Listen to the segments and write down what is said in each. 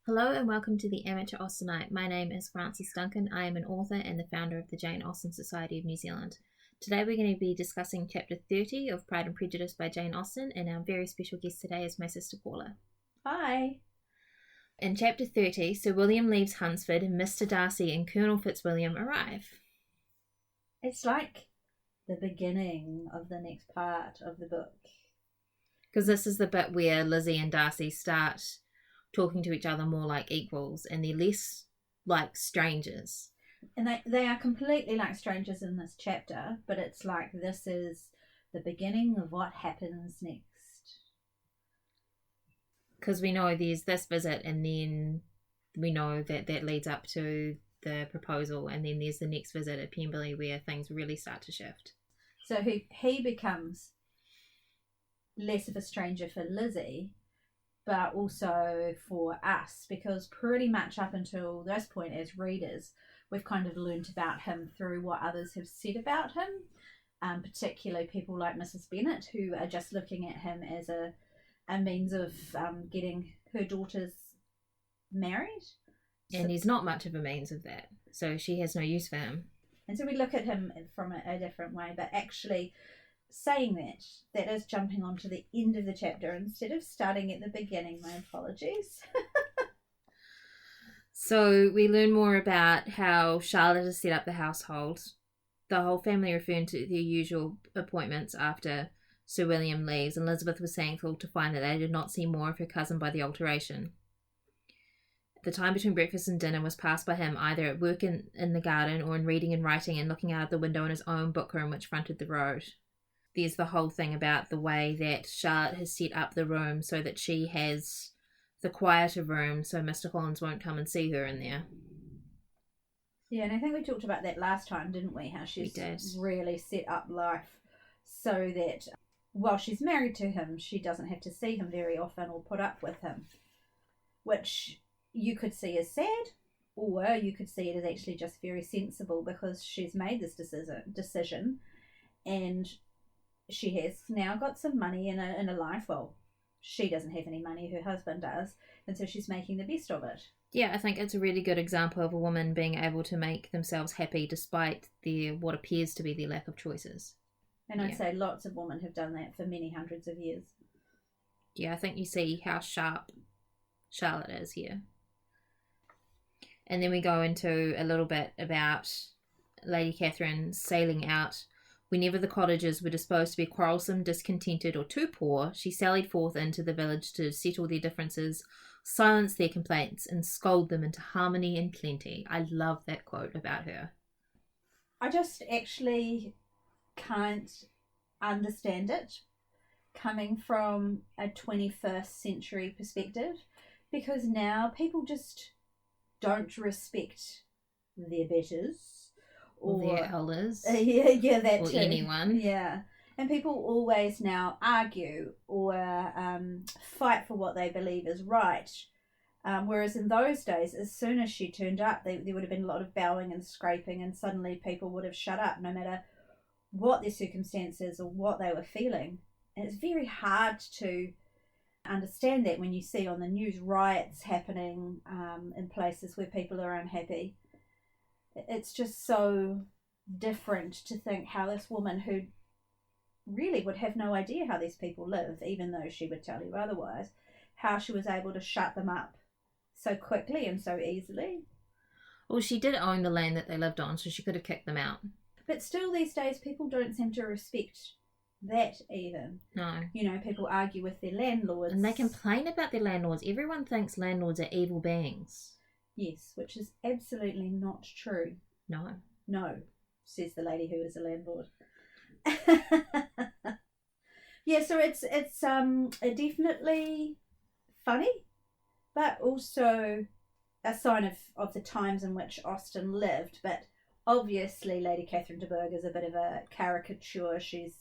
Hello and welcome to the Amateur Austenite. My name is Frances Duncan. I am an author and the founder of the Jane Austen Society of New Zealand. Today we're going to be discussing Chapter 30 of Pride and Prejudice by Jane Austen, and our very special guest today is my sister Paula. Hi. In Chapter 30, Sir William leaves Hunsford and Mr Darcy and Colonel Fitzwilliam arrive. It's like the beginning of the next part of the book. Because this is the bit where Lizzie and Darcy start talking to each other more like equals, and they're less like strangers. And they are completely like strangers in this chapter, but it's like this is the beginning of what happens next. Because we know there's this visit, and then we know that leads up to the proposal, and then there's the next visit at Pemberley where things really start to shift. So he becomes less of a stranger for Lizzie, but also for us, because pretty much up until this point as readers, we've kind of learnt about him through what others have said about him, particularly people like Mrs Bennet, who are just looking at him as a means of getting her daughters married. And he's not much of a means of that, so she has no use for him. And so we look at him from a different way, but actually saying that is jumping on to the end of the chapter instead of starting at the beginning. My apologies. So we learn more about how Charlotte has set up the household. The whole family returned to their usual appointments after Sir William leaves, and Elizabeth was thankful to find that they did not see more of her cousin by the alteration. The time between breakfast and dinner was passed by him either at work in the garden or in reading and writing and looking out of the window in his own bookroom which fronted the road. There's the whole thing about the way that Charlotte has set up the room so that she has the quieter room so Mr Collins won't come and see her in there. Yeah, and I think we talked about that last time, didn't we? How she's really set up life so that while she's married to him, she doesn't have to see him very often or put up with him, which you could see as sad, or you could see it as actually just very sensible because she's made this decision and she has now got some money in a life. Well, she doesn't have any money, her husband does, and so she's making the best of it. Yeah, I think it's a really good example of a woman being able to make themselves happy despite what appears to be their lack of choices. And I'd say lots of women have done that for many hundreds of years. Yeah, I think you see how sharp Charlotte is here. And then we go into a little bit about Lady Catherine sailing out. Whenever the cottagers were disposed to be quarrelsome, discontented, or too poor, she sallied forth into the village to settle their differences, silence their complaints, and scold them into harmony and plenty. I love that quote about her. I just actually can't understand it coming from a 21st century perspective, because now people just don't respect their betters. Or their elders. Yeah, that or too. Anyone. Yeah. And people always now argue or fight for what they believe is right. Whereas in those days, as soon as she turned up, there would have been a lot of bowing and scraping, and suddenly people would have shut up no matter what their circumstances or what they were feeling. And it's very hard to understand that when you see on the news riots happening in places where people are unhappy. It's just so different to think how this woman, who really would have no idea how these people live, even though she would tell you otherwise, how she was able to shut them up so quickly and so easily. Well, she did own the land that they lived on, so she could have kicked them out. But still these days people don't seem to respect that even. No. You know, people argue with their landlords. And they complain about their landlords. Everyone thinks landlords are evil beings. Yes, which is absolutely not true. No, says the lady who is a landlord. Yeah, so it's definitely funny, but also a sign of the times in which Austen lived. But obviously Lady Catherine de Bourgh is a bit of a caricature. She's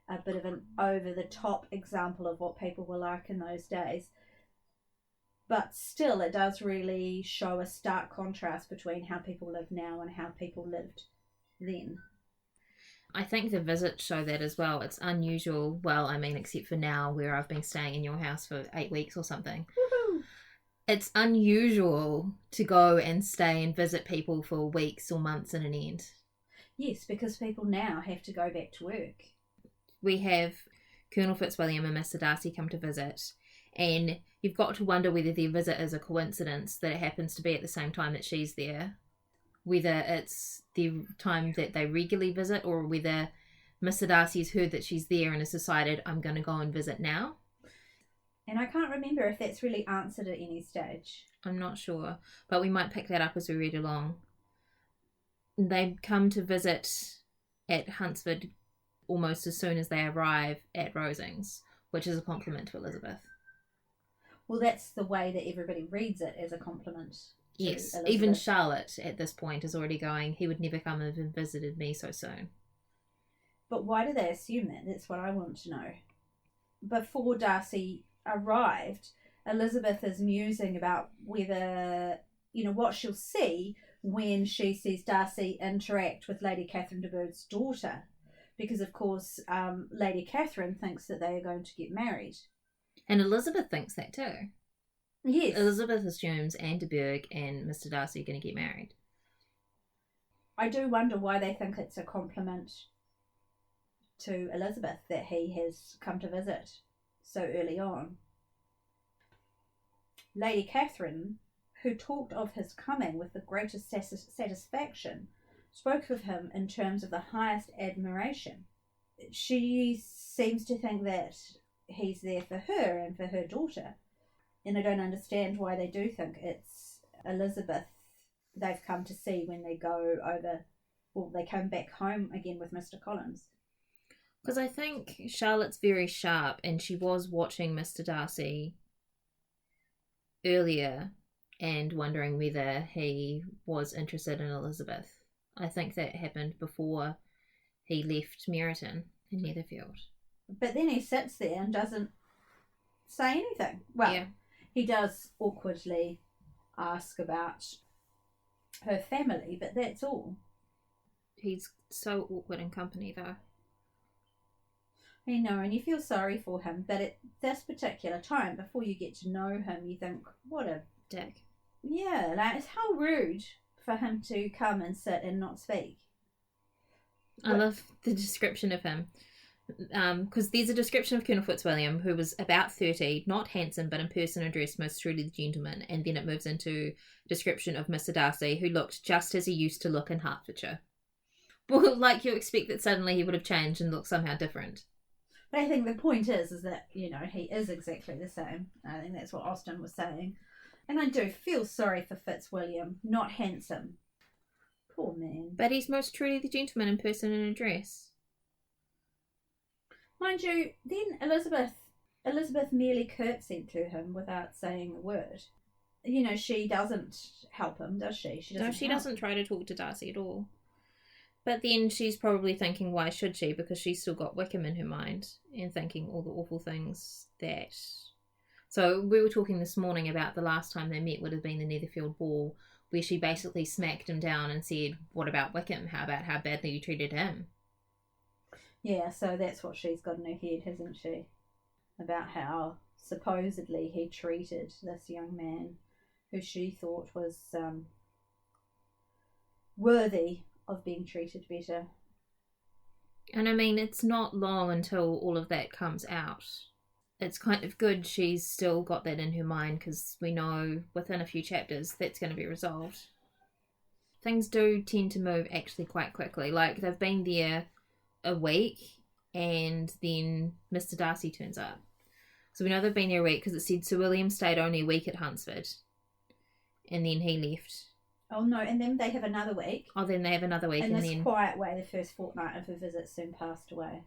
a bit of an over-the-top example of what people were like in those days. But still, it does really show a stark contrast between how people live now and how people lived then. I think the visits show that as well. It's unusual, well, I mean, except for now where I've been staying in your house for 8 weeks or something. Woohoo! It's unusual to go and stay and visit people for weeks or months in an end. Yes, because people now have to go back to work. We have Colonel Fitzwilliam and Mr Darcy come to visit, and you've got to wonder whether their visit is a coincidence that it happens to be at the same time that she's there, whether it's the time that they regularly visit, or whether Mr Darcy's heard that she's there and has decided, I'm going to go and visit now. And I can't remember if that's really answered at any stage. I'm not sure, but we might pick that up as we read along. They come to visit at Hunsford almost as soon as they arrive at Rosings, which is a compliment to Elizabeth. Well, that's the way that everybody reads it, as a compliment. Yes, Elizabeth. even Charlotte at this point is already going, he would never come and visited me so soon. But why do they assume that? That's what I want to know. Before Darcy arrived, Elizabeth is musing about whether, what she'll see when she sees Darcy interact with Lady Catherine de Bourgh's daughter. Because, of course, Lady Catherine thinks that they are going to get married. And Elizabeth thinks that too. Yes. Elizabeth assumes Anne de Bourgh and Mr Darcy are going to get married. I do wonder why they think it's a compliment to Elizabeth that he has come to visit so early on. Lady Catherine, who talked of his coming with the greatest satisfaction, spoke of him in terms of the highest admiration. She seems to think that he's there for her and for her daughter, and I don't understand why they do think it's Elizabeth they've come to see when they go over, well, they come back home again with Mr Collins. Because I think Charlotte's very sharp, and she was watching Mr Darcy earlier and wondering whether he was interested in Elizabeth. I think that happened before he left Meryton in Netherfield. But then he sits there and doesn't say anything. Well, yeah. He does awkwardly ask about her family, but that's all. He's so awkward in company, though. I know, and you feel sorry for him, but at this particular time, before you get to know him, you think, what a dick. Yeah, like, it's how rude for him to come and sit and not speak. I love the description of him. Because there's a description of Colonel Fitzwilliam, who was about 30, not handsome, but in person addressed most truly the gentleman, and then it moves into description of Mr Darcy, who looked just as he used to look in Hertfordshire. Well, like you expect that suddenly he would have changed and looked somehow different. But I think the point is that, he is exactly the same. I think that's what Austen was saying. And I do feel sorry for Fitzwilliam, not handsome. Poor man. But he's most truly the gentleman in person and address. Mind you, then Elizabeth merely curtsied to him without saying a word. She doesn't help him, does she? She doesn't try to talk to Darcy at all. But then she's probably thinking, why should she? Because she's still got Wickham in her mind and thinking all the awful things that... So we were talking this morning about the last time they met would have been the Netherfield ball, where she basically smacked him down and said, what about Wickham? How about how badly you treated him? Yeah, so that's what she's got in her head, hasn't she? About how supposedly he treated this young man who she thought was worthy of being treated better. And I mean, it's not long until all of that comes out. It's kind of good she's still got that in her mind, because we know within a few chapters that's going to be resolved. Things do tend to move actually quite quickly. Like, they've been there a week and then Mr Darcy turns up. So we know they've been there a week because it said Sir William stayed only a week at Hunsford and then he left. Oh no, and then they have another week. Oh, then they have another week. In this quiet way, the first fortnight of her visit soon passed away.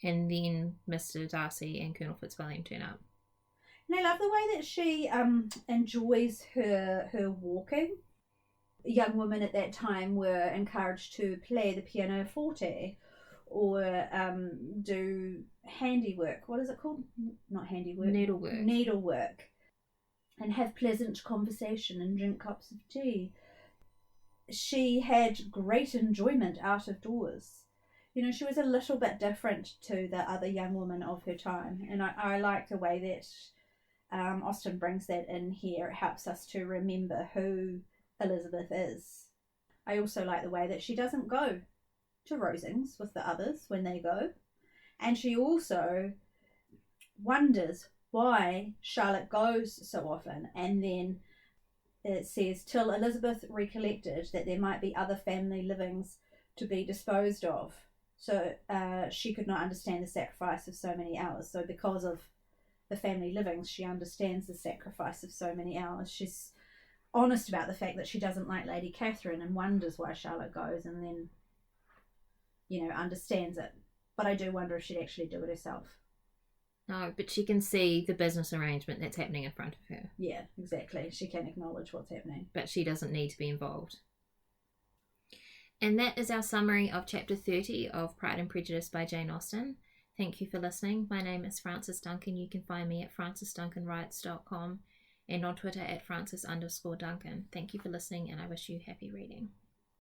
And then Mr Darcy and Colonel Fitzwilliam turn up. And I love the way that she enjoys her walking. Young women at that time were encouraged to play the pianoforte or do handiwork. What is it called? Not handiwork. Needlework. Needlework. And have pleasant conversation and drink cups of tea. She had great enjoyment out of doors. She was a little bit different to the other young women of her time. And I like the way Austen brings that in here. It helps us to remember who Elizabeth is. I also like the way that she doesn't go to Rosings with the others when they go. And she also wonders why Charlotte goes so often. And then it says, till Elizabeth recollected that there might be other family livings to be disposed of. So she could not understand the sacrifice of so many hours. So because of the family livings, she understands the sacrifice of so many hours. She's honest about the fact that she doesn't like Lady Catherine and wonders why Charlotte goes, and then, understands it. But I do wonder if she'd actually do it herself. No, but she can see the business arrangement that's happening in front of her. Yeah, exactly. She can acknowledge what's happening. But she doesn't need to be involved. And that is our summary of Chapter 30 of Pride and Prejudice by Jane Austen. Thank you for listening. My name is Frances Duncan. You can find me at francesduncanwrites.com and on Twitter at Frances_Duncan. Thank you for listening, and I wish you happy reading.